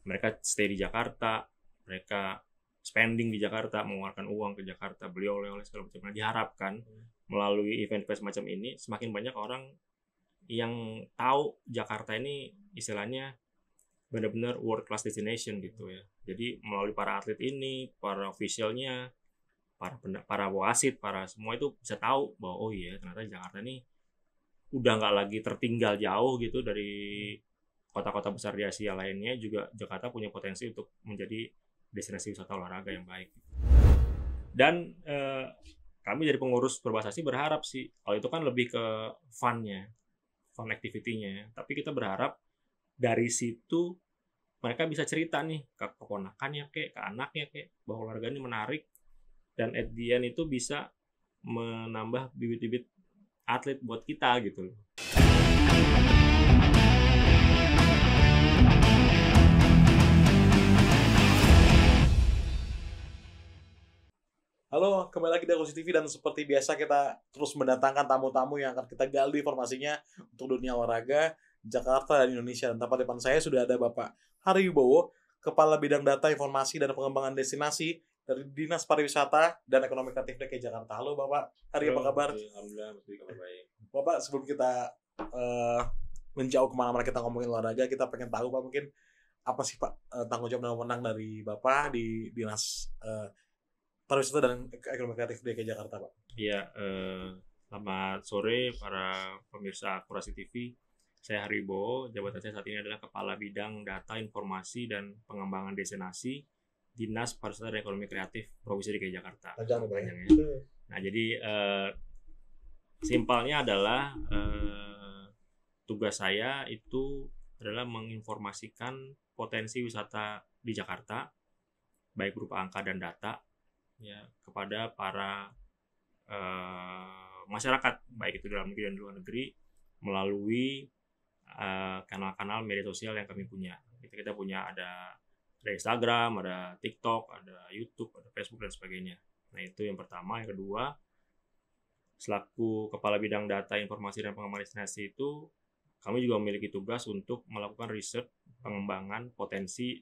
Mereka stay di Jakarta, mereka spending di Jakarta, mengeluarkan uang ke Jakarta, beli oleh-oleh segala macam. Nah, diharapkan melalui event-event semacam ini semakin banyak orang yang tahu Jakarta ini istilahnya benar-benar world class destination gitu ya. Jadi melalui para atlet ini, para officialnya, para wasit, para semua itu bisa tahu bahwa oh iya ternyata Jakarta ini udah nggak lagi tertinggal jauh gitu dari kota-kota besar di Asia lainnya. Juga Jakarta punya potensi untuk menjadi destinasi wisata olahraga yang baik. Dan kami dari pengurus Perbasasi berharap sih, kalau itu kan lebih ke fun-nya, fun activity-nya ya. Tapi kita berharap dari situ mereka bisa cerita nih ke keponakannya ke anaknya bahwa olahraga ini menarik, dan at the end itu bisa menambah bibit-bibit atlet buat kita gitu loh. Halo, kembali lagi di Akusi TV dan seperti biasa kita terus mendatangkan tamu-tamu yang akan kita gali informasinya untuk dunia olahraga Jakarta dan Indonesia. Dan tepat depan saya sudah ada Bapak Hari Wibowo, Kepala Bidang Data Informasi dan Pengembangan Destinasi dari Dinas Pariwisata dan Ekonomi Kreatif DKI Jakarta. Halo Bapak, Hari apa kabar? Alhamdulillah, masih kabar baik. Bapak, sebelum kita menjauh kemana-mana kita ngomongin olahraga, kita pengen tahu Pak mungkin apa sih Pak tanggung jawab dan wewenang dari Bapak di Dinas Pariwisata dan Ekonomi Kreatif DKI Jakarta, Pak. Iya, selamat sore para pemirsa Akurasi TV. Saya Hari Wibowo, jabatan saya saat ini adalah Kepala Bidang Data Informasi dan Pengembangan Destinasi Dinas Pariwisata dan Ekonomi Kreatif Provinsi DKI Jakarta. Panjangnya. Nah, jadi simpelnya adalah tugas saya itu adalah menginformasikan potensi wisata di Jakarta, baik berupa angka dan data, ya, kepada para masyarakat baik itu dalam negeri dan luar negeri melalui kanal-kanal media sosial yang kami punya. Kita punya ada Instagram, ada TikTok, ada YouTube, ada Facebook dan sebagainya. Nah, itu yang pertama. Yang kedua, selaku Kepala Bidang Data Informasi dan Pengembangan Destinasi itu kami juga memiliki tugas untuk melakukan riset pengembangan potensi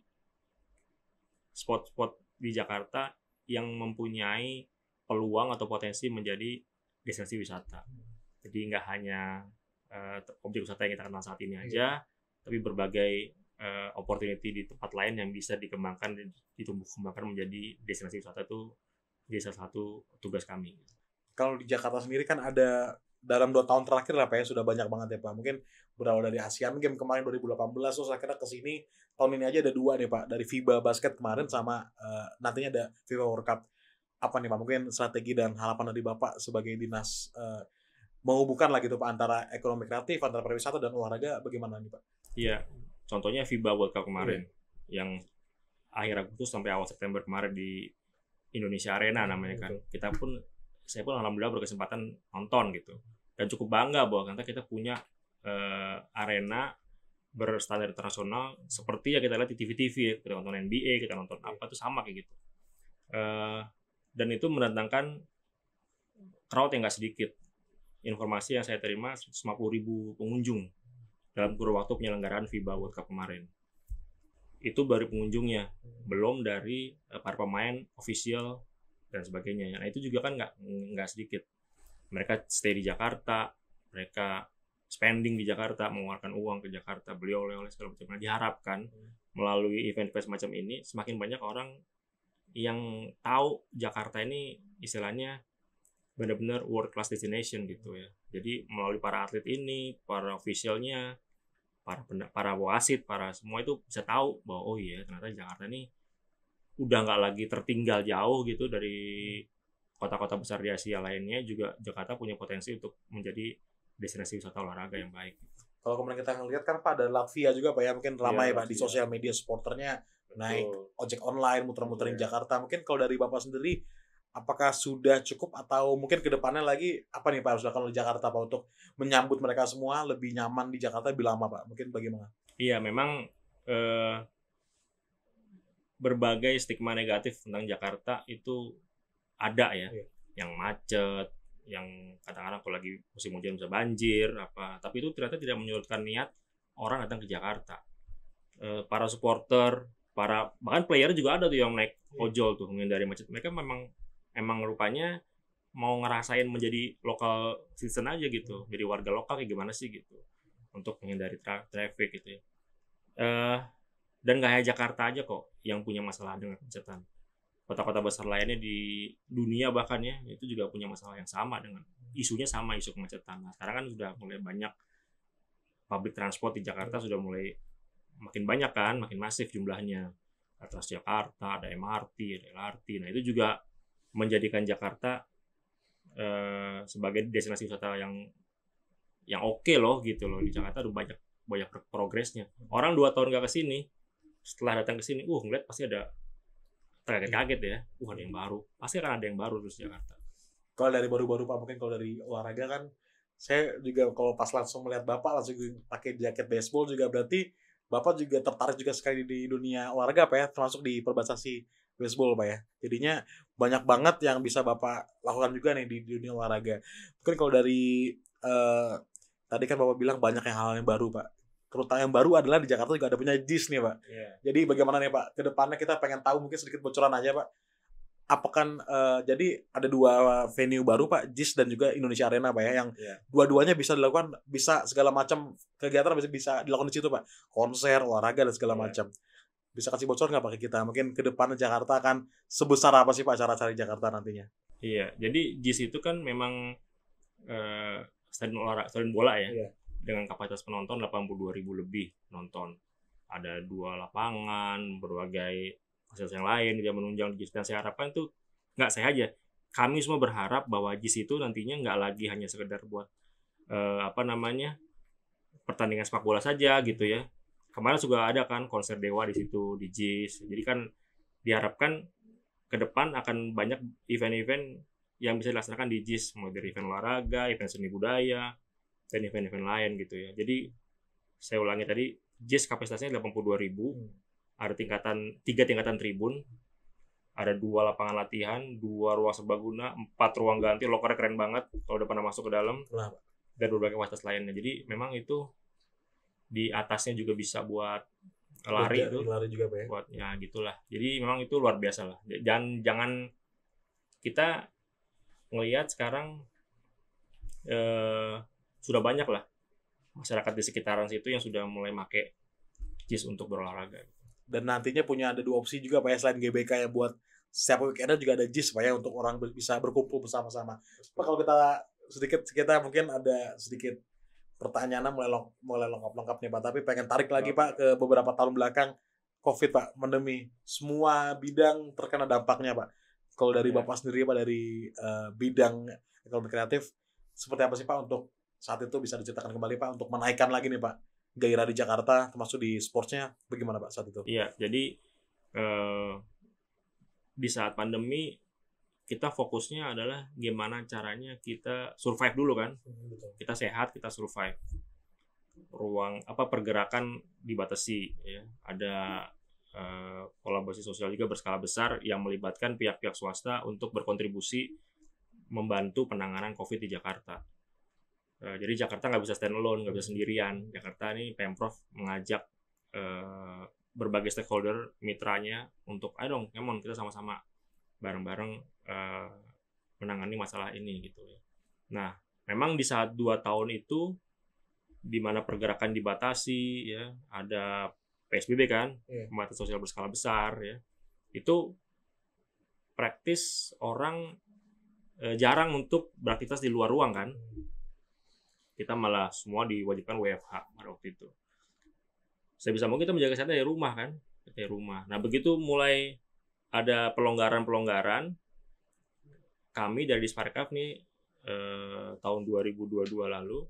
spot-spot di Jakarta yang mempunyai peluang atau potensi menjadi destinasi wisata. Jadi nggak hanya objek wisata yang kita kenal saat ini aja, tapi berbagai opportunity di tempat lain yang bisa dikembangkan dan ditumbuh kembangkan menjadi destinasi wisata itu jadi salah satu tugas kami. Kalau di Jakarta sendiri kan ada dalam 2 tahun terakhir lah Pak ya, sudah banyak banget ya Pak. Mungkin berawal dari Asian Games kemarin 2018, terus akhirnya ke sini tahun ini aja ada 2 nih Pak, dari FIBA Basket kemarin sama nantinya ada FIBA World Cup. Apa nih Pak, mungkin strategi dan harapan dari Bapak sebagai dinas menghubungkan lah gitu Pak antara ekonomi kreatif, antara pariwisata dan olahraga, bagaimana nih Pak? Iya, contohnya FIBA World Cup kemarin yang akhir Agustus sampai awal September kemarin di Indonesia Arena namanya kan. Saya pun alhamdulillah berkesempatan nonton gitu, dan cukup bangga bahwa kita punya arena berstandar internasional seperti yang kita lihat di TV-TV ya. Kita nonton NBA, kita nonton apa itu sama kayak gitu. Dan itu mendatangkan crowd yang nggak sedikit. Informasi yang saya terima 150.000 pengunjung dalam kurun waktu penyelenggaraan FIBA World Cup kemarin. Itu baru pengunjungnya, belum dari para pemain, official dan sebagainya. Nah, itu juga kan nggak sedikit. Mereka stay di Jakarta, mereka spending di Jakarta, mengeluarkan uang ke Jakarta, beli oleh-oleh segala macam. Nah, diharapkan melalui event-event semacam ini semakin banyak orang yang tahu Jakarta ini istilahnya benar-benar world class destination gitu ya. Jadi melalui para atlet ini, para officialnya, para wasit, para semua itu bisa tahu bahwa oh iya ternyata Jakarta ini udah nggak lagi tertinggal jauh gitu dari kota-kota besar di Asia lainnya. Juga Jakarta punya potensi untuk menjadi destinasi wisata olahraga yang baik. Kalau kemarin kita ngelihat kan Pak ada Latvia juga Pak ya, mungkin ramai Pak di Latvia. sosial media, supporternya naik ojek online muter-muterin Jakarta. Mungkin kalau dari Bapak sendiri, apakah sudah cukup atau mungkin ke depannya lagi apa nih Pak harus dilakukan oleh Jakarta Pak untuk menyambut mereka semua lebih nyaman di Jakarta lebih lama Pak? Mungkin bagaimana? Iya, memang berbagai stigma negatif tentang Jakarta itu ada ya. Yang macet, yang kadang-kadang kalau lagi musim hujan bisa banjir apa. Tapi itu ternyata tidak menyurutkan niat orang datang ke Jakarta. para supporter, bahkan player juga ada tuh yang naik ojol tuh menghindari macet. Mereka emang rupanya mau ngerasain menjadi lokal citizen aja gitu, jadi warga lokal kayak gimana sih gitu, untuk menghindari traffic gitu ya. Dan nggak hanya Jakarta aja kok yang punya masalah dengan kemacetan. Kota-kota besar lainnya di dunia bahkan ya itu juga punya masalah yang sama, dengan isunya sama, isu kemacetan. Nah, sekarang kan sudah mulai banyak public transport di Jakarta, sudah mulai makin banyak kan, makin masif jumlahnya. Transjakarta, ada MRT, ada LRT. Nah itu juga menjadikan Jakarta sebagai destinasi wisata yang oke loh gitu loh. Di Jakarta udah banyak progresnya. Orang 2 tahun nggak kesini, setelah datang ke sini, ngeliat pasti ada kaget-kaget ya. Ada yang baru. Pasti akan ada yang baru terus di Jakarta. Kalau dari baru-baru Pak, mungkin kalau dari olahraga kan, saya juga kalau pas langsung melihat Bapak langsung pakai jaket baseball juga, berarti Bapak juga tertarik juga sekali di dunia olahraga Pak ya, termasuk di perbasasi baseball Pak ya. Jadinya banyak banget yang bisa Bapak lakukan juga nih di dunia olahraga. Mungkin kalau dari tadi kan Bapak bilang banyak hal yang baru Pak. Terutama yang baru adalah di Jakarta juga ada punya JIS nih Pak. Yeah. Jadi bagaimana nih Pak, kedepannya kita pengen tahu, mungkin sedikit bocoran aja Pak. Apakah jadi ada 2 venue baru Pak, JIS dan juga Indonesia Arena Pak ya, yang dua-duanya bisa dilakukan, bisa segala macam kegiatan bisa dilakukan di situ Pak, konser, olahraga dan segala macam. Bisa kasih bocor nggak Pak ke kita, mungkin ke depan Jakarta akan sebesar apa sih Pak acara-acara di Jakarta nantinya? Iya, jadi JIS itu kan memang stadion bola ya, dengan kapasitas penonton 82.000 lebih nonton. Ada 2 lapangan, berbagai fasilitas yang lain yang menunjang JIS, dan saya harapkan itu nggak saya aja, kami semua berharap bahwa JIS itu nantinya nggak lagi hanya sekedar buat pertandingan sepak bola saja gitu ya. Kemarin juga ada kan konser Dewa di situ di JIS. Jadi kan diharapkan ke depan akan banyak event-event yang bisa dilaksanakan di JIS, mulai dari event olahraga, event seni budaya, dan event-event lain gitu ya. Jadi saya ulangi tadi, JIS kapasitasnya 82.000, ada 3 tingkatan tribun, ada 2 lapangan latihan, 2 ruang serbaguna, 4 ruang ganti, lokernya keren banget kalau udah pernah masuk ke dalam, dan berbagai fasilitas lainnya. Jadi memang itu di atasnya juga bisa buat lari juga Pak ya. Buat ya gitulah. Jadi memang itu luar biasa lah. Jangan kita ngelihat sekarang sudah banyak lah masyarakat di sekitaran situ yang sudah mulai make JIS untuk berolahraga. Dan nantinya ada 2 opsi juga Pak ya, selain GBK yang buat setiap weekend juga ada JIS Pak ya, untuk orang bisa berkumpul bersama-sama. Pak, kalau kita mungkin ada sedikit pertanyaan mulai lengkap nih Pak, tapi pengen tarik lagi Pak ke beberapa tahun belakang COVID Pak, pandemi, semua bidang terkena dampaknya Pak. Kalau dari Bapak sendiri Pak, dari bidang ekonomi kreatif, seperti apa sih Pak untuk saat itu, bisa diceritakan kembali Pak untuk menaikkan lagi nih Pak gairah di Jakarta, termasuk di sportsnya, bagaimana Pak saat itu? Iya, jadi di saat pandemi kita fokusnya adalah gimana caranya kita survive dulu kan. Kita sehat, kita survive. Pergerakan dibatasi ya. Ada kolaborasi sosial juga berskala besar yang melibatkan pihak-pihak swasta untuk berkontribusi membantu penanganan COVID di Jakarta. Jadi Jakarta nggak bisa stand alone, nggak bisa sendirian. Jakarta ini Pemprov mengajak berbagai stakeholder mitranya untuk, ayo dong, come on, kita sama-sama bareng-bareng menangani masalah ini gitu ya. Nah, memang di saat 2 tahun itu di mana pergerakan dibatasi ya, ada PSBB kan, pembatasan sosial berskala besar ya. Itu praktis orang jarang untuk beraktivitas di luar ruang kan. Kita malah semua diwajibkan WFH pada waktu itu. Sebisa mungkin kita menjaga kesehatan dari rumah kan, dari rumah. Nah, begitu mulai ada pelonggaran-pelonggaran, kami dari Disparkaf nih tahun 2022 lalu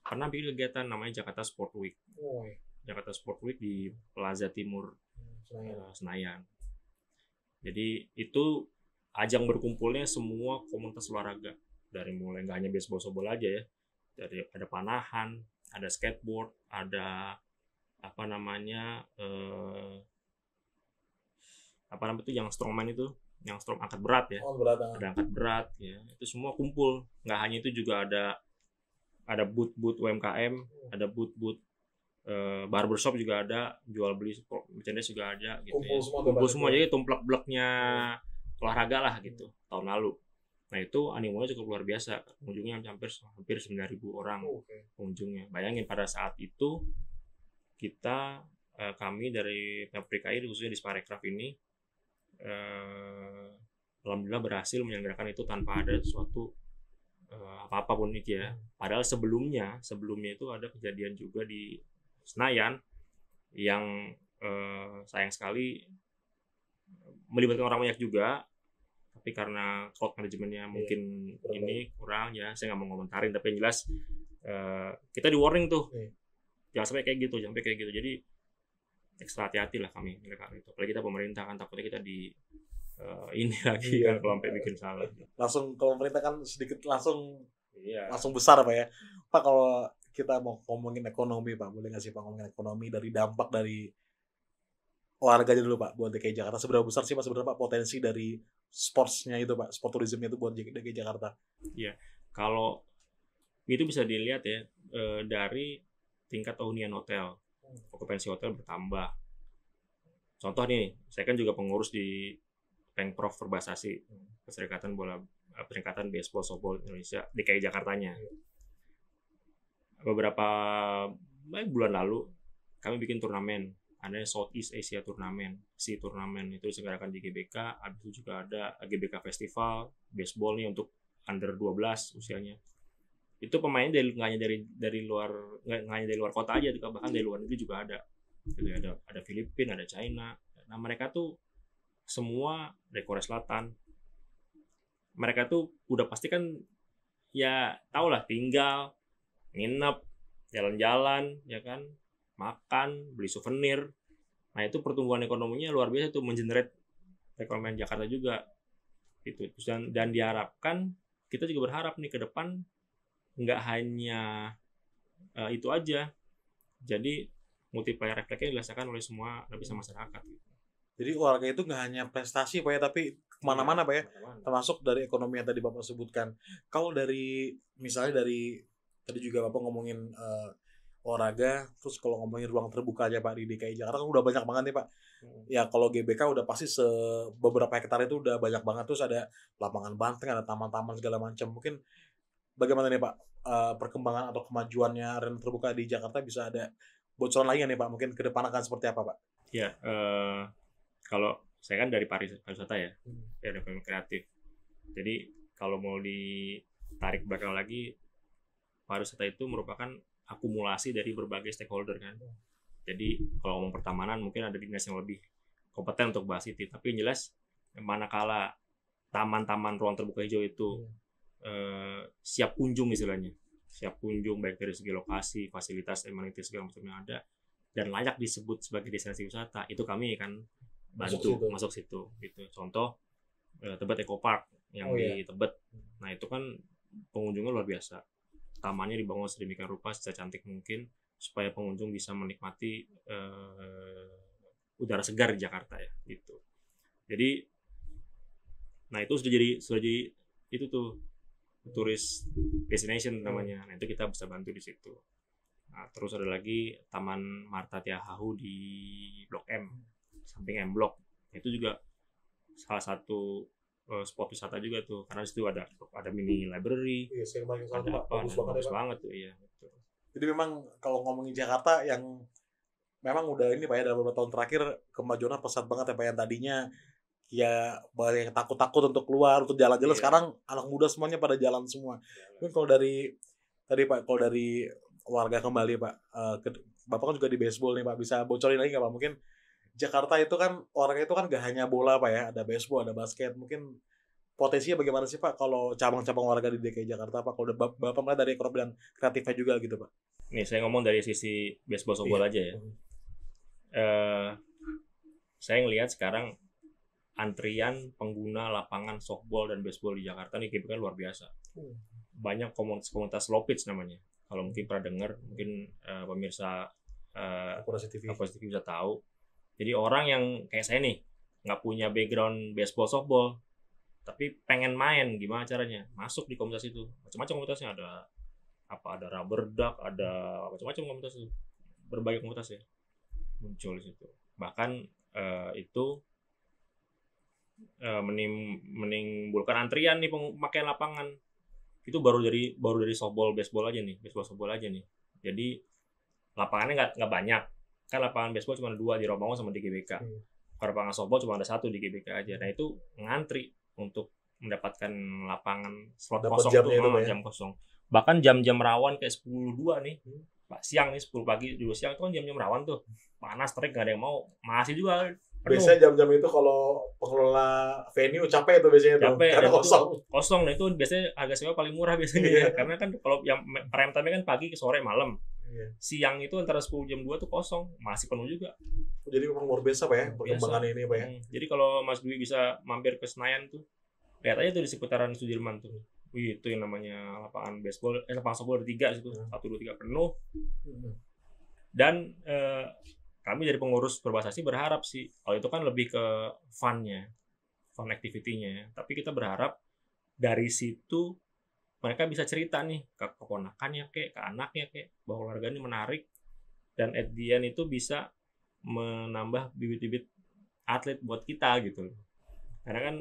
pernah bikin kegiatan namanya Jakarta Sport Week. Jakarta Sport Week di Plaza Timur Senayan. Jadi itu ajang berkumpulnya semua komunitas olahraga, dari mulai nggak hanya baseball softball aja ya, dari ada panahan, ada skateboard, ada yang strongman itu, yang strong angkat berat ya, ada angkat berat ya, itu semua kumpul. Nggak hanya itu, juga ada booth-booth UMKM, ada booth-booth barbershop juga ada, jual beli merchandise juga ada gitu Kumpul ya. semua Kumpul gambarnya semua, tuh. jadi tumplek-bleknya olahraga lah gitu tahun lalu. Nah itu animonya cukup luar biasa, pengunjungnya hampir 9.000 orang Oke. pengunjungnya. Bayangin pada saat itu kami dari Pemprov DKI khususnya di Sparekraf ini alhamdulillah berhasil menyelenggarakan itu tanpa ada suatu apa-apa pun itu ya. Padahal sebelumnya itu ada kejadian juga di Senayan yang sayang sekali melibatkan orang banyak juga, tapi karena crowd manajemennya mungkin kurang ya, saya nggak mau ngomentarin, tapi yang jelas kita di warning tuh jangan sampai kayak gitu, jadi ekstra hati-hati lah kami mereka itu, apalagi kita pemerintah kan takutnya kita di ini lagi kan kalau sampai bikin salah. Langsung kalau pemerintah kan sedikit langsung besar Pak ya. Pak, kalau kita mau ngomongin ekonomi Pak, boleh nggak sih Pak ngomongin ekonomi dari dampak dari olahraganya dulu Pak buat DKI Jakarta, seberapa besar sih Pak sebenarnya Pak potensi dari sportsnya itu Pak, sport tourismnya itu buat DKI Jakarta? Iya, kalau itu bisa dilihat ya dari tingkat hunian hotel, okupansi hotel bertambah. Contoh nih, saya kan juga pengurus di Pemprov Perbasasi, Perserikatan Baseball Softball Indonesia DKI Jakartanya. Beberapa bulan lalu kami bikin turnamen, ada Southeast Asia Turnamen, turnamen itu diselenggarakan di GBK. Habis itu juga ada GBK Festival baseball nih untuk under 12 usianya. Itu pemainnya nggak hanya dari luar kota aja, bahkan dari luar negeri juga ada. Jadi ada Filipina, ada China. Nah mereka tuh semua dari Korea Selatan. Mereka tuh udah pasti kan ya tau lah, tinggal nginep, jalan-jalan, ya kan, makan, beli souvenir. Nah itu pertumbuhan ekonominya luar biasa tuh, mengenerate perekonomian Jakarta juga. Itu dan diharapkan, kita juga berharap nih ke depan nggak hanya itu aja. Jadi multiplier efeknya dirasakan oleh semua lapisan masyarakat. Jadi olahraga itu nggak hanya prestasi Pak ya, tapi kemana-mana Pak ya, termasuk dari ekonomi yang tadi Bapak sebutkan. Kalau dari misalnya dari tadi juga Bapak ngomongin olahraga, terus kalau ngomongin ruang terbuka aja Pak di DKI Jakarta kan udah banyak banget nih Pak. Ya kalau GBK udah pasti beberapa hektar itu udah banyak banget, terus ada lapangan banteng, ada taman-taman segala macam. Mungkin bagaimana nih Pak perkembangan atau kemajuannya arena terbuka di Jakarta, bisa ada bocoran lagi nih Pak? Mungkin ke depan akan seperti apa Pak? Ya, kalau saya kan dari pariwisata ya, dari ekonomi kreatif. Jadi kalau mau ditarik belakang lagi, pariwisata itu merupakan akumulasi dari berbagai stakeholder kan. Jadi kalau ngomong pertamanan mungkin ada dinas yang lebih kompeten untuk bahas itu. Tapi yang jelas manakala taman-taman ruang terbuka hijau itu siap kunjung istilahnya, siap kunjung baik dari segi lokasi, fasilitas, amenities segala macam yang ada, dan layak disebut sebagai destinasi wisata, itu kami kan bantu masuk situ gitu. Contoh Tebet Eco Park yang di Tebet. Nah itu kan pengunjungnya luar biasa, tamannya dibangun sedemikian rupa secantik mungkin supaya pengunjung bisa menikmati udara segar di Jakarta ya gitu. Jadi nah itu sudah jadi itu tuh tourist destination namanya. Nah itu kita bisa bantu di situ. Nah, terus ada lagi Taman Marta Tiahahu di Blok M, samping M Block. Itu juga salah satu spot wisata juga tuh, karena di situ ada mini library, ada apa, bagus banget tuh ya. Jadi memang kalau ngomongin Jakarta yang memang udah ini Pak ya, dalam beberapa tahun terakhir kemajuannya pesat banget ya Pak, yang tadinya ya banyak yang takut-takut untuk keluar, untuk jalan-jalan. Sekarang anak muda semuanya pada jalan semua. Mungkin kalau dari tadi Pak, kalau dari warga kembali Pak, Bapak kan juga di baseball nih Pak, bisa bocorin lagi nggak Pak? Mungkin Jakarta itu kan orangnya itu kan gak hanya bola Pak ya, ada baseball, ada basket. Mungkin potensinya bagaimana sih Pak kalau cabang-cabang olahraga di DKI Jakarta Pak? Kalau Bapak mulai dari ekonomi dan kreatifnya juga gitu Pak. Nih saya ngomong dari sisi baseball softball aja ya. Saya ngelihat sekarang antrian pengguna lapangan softball dan baseball di Jakarta nih kan luar biasa. Banyak komunitas low pitch namanya. Kalau mungkin pernah dengar, mungkin pemirsa Akurasi TV bisa tahu. Jadi orang yang kayak saya nih nggak punya background baseball softball, tapi pengen main, gimana caranya? Masuk di komunitas itu. Macam-macam komunitasnya, ada rubber duck, ada macam-macam komunitas itu. berbagai komunitas ya muncul di situ. Bahkan itu menimbulkan antrian nih pemakaian lapangan. Itu baru dari softball baseball aja nih, jadi lapangannya nggak banyak kan, lapangan baseball cuma 2 di Romangun sama di GBK. Kalau lapangan softball cuma ada 1 di GBK aja. Nah itu ngantri untuk mendapatkan lapangan slot kosong tuh, jam kosong. Bahkan jam-jam rawan kayak 10.02 nih, siang nih 10 pagi juga siang itu kan jam-jam rawan tuh, panas terik nggak ada yang mau, masih juga penuh. Biasanya jam-jam itu kalau pengelola venue capek tuh biasanya karena kosong. Nah itu biasanya harga sewa paling murah biasanya. Karena kan kalau yang prime time kan pagi ke sore malam. Siang itu antara 10 jam 2 tuh kosong, masih penuh juga. Jadi memang luar biasa Pak ya perkembangan ini Pak ya. Jadi kalau Mas Dwi bisa mampir ke Senayan tuh, lihat aja tuh di seputaran Sudirman tuh. Wih, itu yang namanya lapangan baseball, lapangan softball ada 3 situ, 1, 2, 3 penuh. Dan kami dari pengurus Perbasasi berharap sih, kalau itu kan lebih ke fun activity-nya. Tapi kita berharap dari situ mereka bisa cerita nih ke keponakannya ke anaknya bahwa olahraga ini menarik, dan at the end itu bisa menambah bibit-bibit atlet buat kita gitu. Karena kan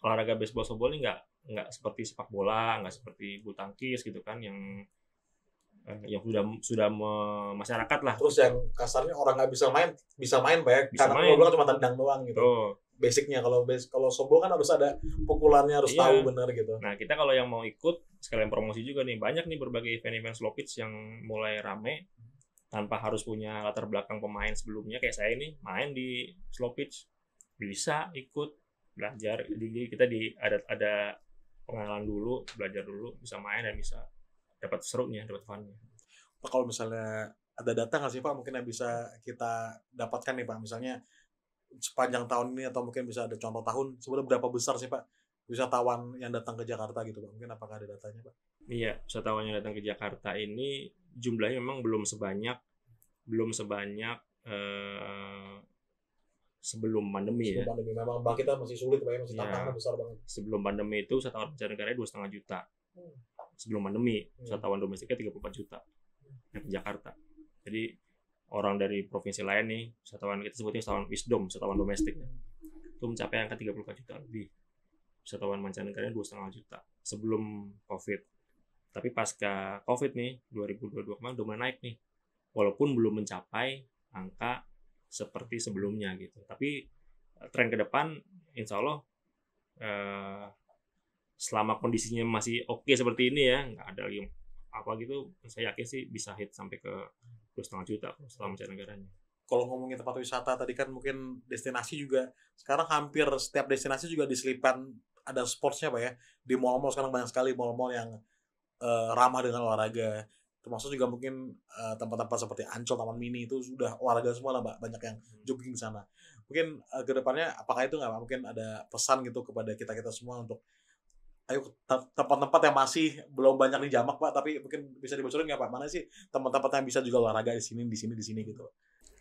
olahraga baseball softball ini nggak seperti sepak bola, nggak seperti bulu tangkis gitu kan, yang sudah masyarakat lah. Terus yang kasarnya orang nggak bisa main Pak ya, karena bola cuma tendang doang gitu. Basicnya kalau softball kan harus ada pukulannya, harus tahu benar gitu. Nah kita kalau yang mau ikut sekalian promosi juga nih, banyak nih berbagai event-event slow pitch yang mulai rame tanpa harus punya latar belakang pemain sebelumnya. Kayak saya ini main di slow pitch, bisa ikut belajar. Jadi kita ada pengenalan dulu, belajar dulu, bisa main dan bisa dapat serunya, dapat funnya. Kalau misalnya ada data nggak sih Pak mungkin yang bisa kita dapatkan nih Pak, misalnya sepanjang tahun ini, atau mungkin bisa ada contoh tahun sebenarnya berapa besar sih Pak wisatawan yang datang ke Jakarta gitu Pak, mungkin apakah ada datanya Pak? Iya, wisatawan yang datang ke Jakarta ini jumlahnya memang belum sebanyak sebelum pandemi ya. Sebelum pandemi memang Bang, kita masih sulit Pak ya, masih tantangan besar banget. Sebelum pandemi itu wisatawan mancanegara 2,5 juta. Sebelum pandemi wisatawan domestiknya 34 juta ke Jakarta. Jadi orang dari provinsi lain nih, wisatawan kita sebutnya wisatawan domestik, itu mencapai angka 34 juta lebih. Wisatawan mancanegara 2,5 juta sebelum COVID. Tapi pasca COVID nih 2022 kemarin udah mulai naik nih, walaupun belum mencapai angka seperti sebelumnya gitu. Tapi tren ke depan insya Allah selama kondisinya masih oke seperti ini ya, nggak ada lagi apa gitu, saya yakin sih bisa hit sampai ke 2,5 juta selama mancanegaranya. Kalau ngomongin tempat wisata tadi kan, mungkin destinasi juga sekarang hampir setiap destinasi juga diselipkan ada sportsnya Pak ya. Di mall-mall sekarang banyak sekali mall-mall yang ramah dengan olahraga. Termasuk juga mungkin tempat-tempat seperti Ancol, Taman Mini itu sudah olahraga semua lah Pak, banyak yang jogging di sana. Mungkin ke depannya apakah itu nggak Pak, mungkin ada pesan gitu kepada kita semua untuk ayo tempat-tempat yang masih belum banyak dijamak Pak, tapi mungkin bisa dibocorin nggak Pak, mana sih tempat-tempat yang bisa juga olahraga di sini gitu?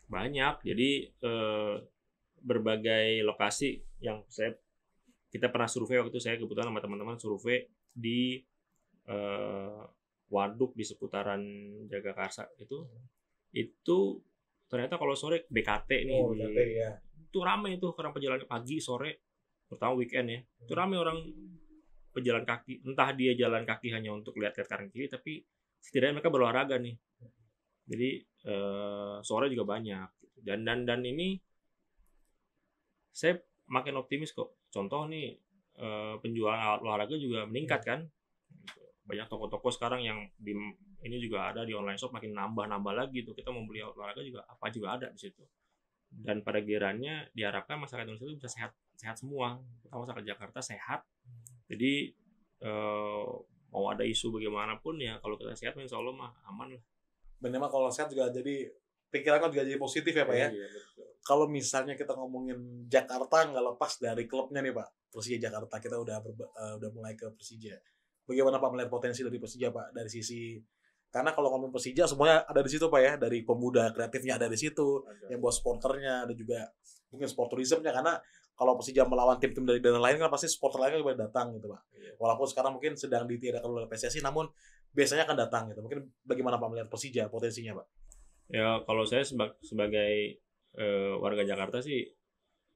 Banyak. Jadi berbagai lokasi yang kita pernah survei waktu itu, saya kebetulan sama teman-teman survei di waduk di seputaran Jagakarsa itu ternyata kalau sore BKT nih, itu ramai itu orang pejalan pagi sore, terutama weekend ya, itu ramai orang pejalan kaki, entah dia jalan kaki hanya untuk lihat-lihat kanan kiri, tapi setidaknya mereka berolahraga nih. Jadi sore juga banyak. Dan ini saya makin optimis kok. Contoh nih penjualan alat olahraga juga meningkat kan. Banyak toko-toko sekarang yang ini juga ada di online shop, makin nambah lagi tuh. Kita mau beli alat olahraga juga ada di situ. Dan pada gilirannya diharapkan masyarakat Indonesia itu bisa sehat semua. Terutama masyarakat Jakarta sehat. Jadi mau ada isu bagaimanapun ya, kalau kita sehat insya Allah mah aman lah. Minimal kalau sehat juga jadi pikiran kan juga jadi positif ya Pak ya. Iya, kalau misalnya kita ngomongin Jakarta nggak lepas dari klubnya nih Pak, Persija Jakarta, kita udah mulai ke Persija. Bagaimana Pak melihat potensi dari Persija Pak, dari sisi, karena kalau ngomong Persija semuanya ada di situ Pak ya, dari pemuda kreatifnya ada di situ, yang buat supporternya, ada juga mungkin sport tourismnya, karena kalau Persija melawan tim-tim dari daerah lain kan pasti supporter lainnya juga datang gitu Pak. Walaupun sekarang mungkin sedang ditiadakan oleh PSSI, namun biasanya akan datang gitu. Mungkin bagaimana Pak melihat Persija potensinya Pak? Ya kalau saya sebagai warga Jakarta sih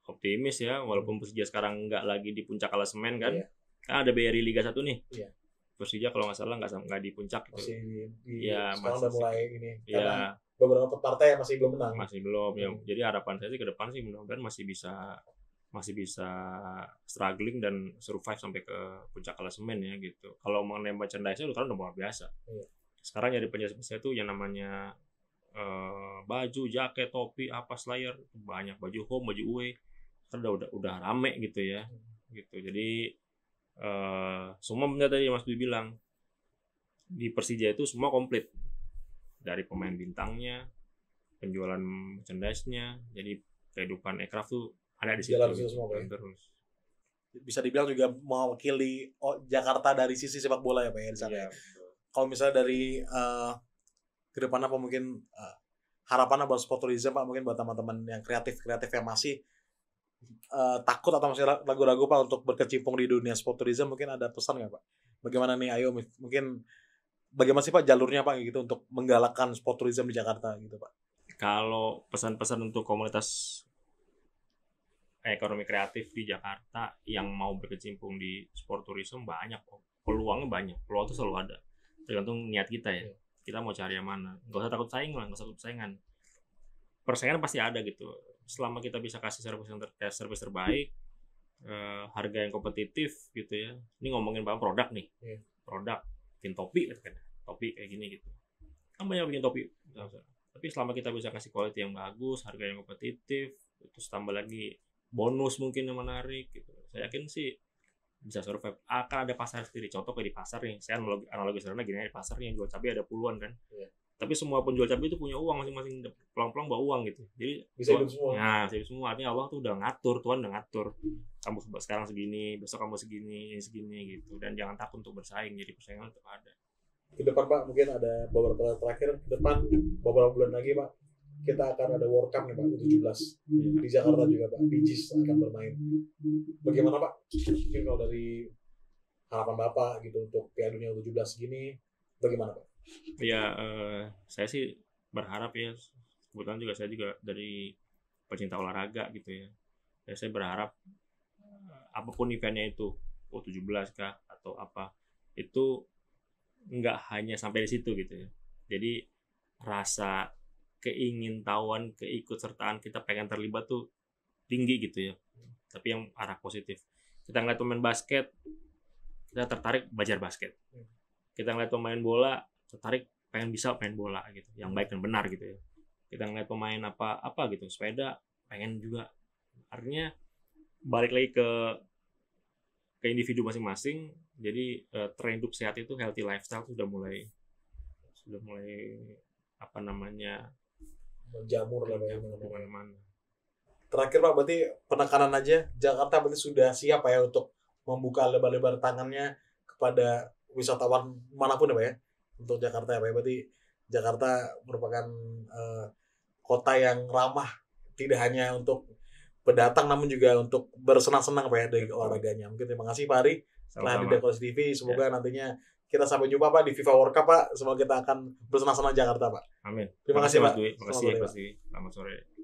optimis ya, walaupun Persija sekarang nggak lagi di puncak klasemen kan. Iya. Kan ada BRI Liga 1 nih. Iya. Persija kalau nggak salah nggak di puncak gitu. Masih Ya sekarang masih udah mulai ini karena ya beberapa partai yang masih belum menang. masih belum ya. Jadi harapan saya sih ke depan sih mudah-mudahan masih bisa struggling dan survive sampai ke puncak klasemen ya gitu. Kalau mengenai merchandise itu kan udah luar biasa. Iya. Sekarang jadi penjelasan itu yang namanya baju, jaket, topi, apa slayer banyak, baju home, baju away kan udah rame gitu ya. Gitu. Jadi semua benar tadi Mas Dwi bilang di Persija itu semua komplit dari pemain bintangnya, penjualan merchandise-nya, jadi kehidupan aircraft tuh ada di situ. Jalan semua Pak. Terus Bisa dibilang juga mewakili Jakarta dari sisi sepak bola ya Pak ya di sana. iya, Kalau misalnya dari ke depan apa mungkin harapan buat sport tourism Pak, mungkin buat teman-teman yang kreatif yang masih takut atau masih ragu-ragu Pak untuk berkecimpung di dunia sport tourism, mungkin ada pesan nggak Pak? Bagaimana nih, ayo mungkin bagaimana sih Pak jalurnya Pak gitu untuk menggalakkan sport tourism di Jakarta gitu Pak? kalau pesan-pesan untuk komunitas ekonomi kreatif di Jakarta yang mau berkecimpung di sport tourism banyak kok. Peluangnya banyak, peluang itu selalu ada. Tergantung niat kita ya. Kita mau cari yang mana. Nggak usah takut saing lah, nggak usah takut saingan. Persaingan pasti ada gitu. Selama kita bisa kasih service terbaik, harga yang kompetitif gitu ya. Ini ngomongin produk nih. Produk, bikin topi kan. Topi kayak gini gitu. Kan banyak bikin topi. Tapi selama kita bisa kasih quality yang bagus, harga yang kompetitif, terus tambah lagi bonus mungkin yang menarik gitu. Saya yakin sih bisa survive. Akan ada pasar sendiri. Contoh kayak di pasar nih, saya analogi sederhana gini, di pasar yang jual cabai ada puluhan kan. Tapi semua penjual cabai itu punya uang masing-masing, pelang-pelang bawa uang gitu. Jadi bisa hidup semua. Nah, bisa hidup semua. Artinya Allah tuh udah ngatur, Tuhan udah ngatur. Kamu sekarang segini, besok kamu segini gitu. Dan jangan takut untuk bersaing. Jadi persaingan tetap ada. Ke depan Pak, mungkin ada beberapa terakhir ke depan beberapa bulan lagi Pak, kita akan ada World Cup nih Pak, U17 di Jakarta juga Pak, di JIS akan bermain. Bagaimana Pak? Mungkin kalau dari harapan Bapak gitu untuk Piala Dunia U17 gini, bagaimana Pak? Ya, saya sih berharap ya, kebetulan juga saya juga dari pecinta olahraga gitu ya. Ya saya berharap apapun eventnya itu, U17 kah atau apa, itu nggak hanya sampai di situ gitu ya. Jadi rasa keingintahuan, keikutsertaan kita pengen terlibat tuh tinggi gitu ya. Tapi yang arah positif. Kita ngeliat pemain basket, kita tertarik belajar basket. Kita ngeliat pemain bola, tertarik pengen bisa main bola gitu, yang baik dan benar gitu ya. Kita ngeliat pemain apa gitu, sepeda, pengen juga. Artinya balik lagi ke individu masing-masing. Jadi tren hidup sehat itu, healthy lifestyle itu sudah mulai apa namanya, menjamur lah Pak kemana-mana. Terakhir Pak, berarti penekanan aja, Jakarta berarti sudah siap Pak ya untuk membuka lebar-lebar tangannya kepada wisatawan manapun ya Pak ya, untuk Jakarta ya Pak. Berarti Jakarta merupakan kota yang ramah tidak hanya untuk pendatang namun juga untuk bersenang-senang Pak ya dari olahraganya. Mungkin terima kasih Pak Ari telah di Dekorasi TV. Semoga nantinya kita sampai jumpa Pak di FIFA World Cup Pak. Semoga kita akan bersenang-senang Jakarta Pak. Amin. Terima kasih Pak. Terima kasih. Selamat sore.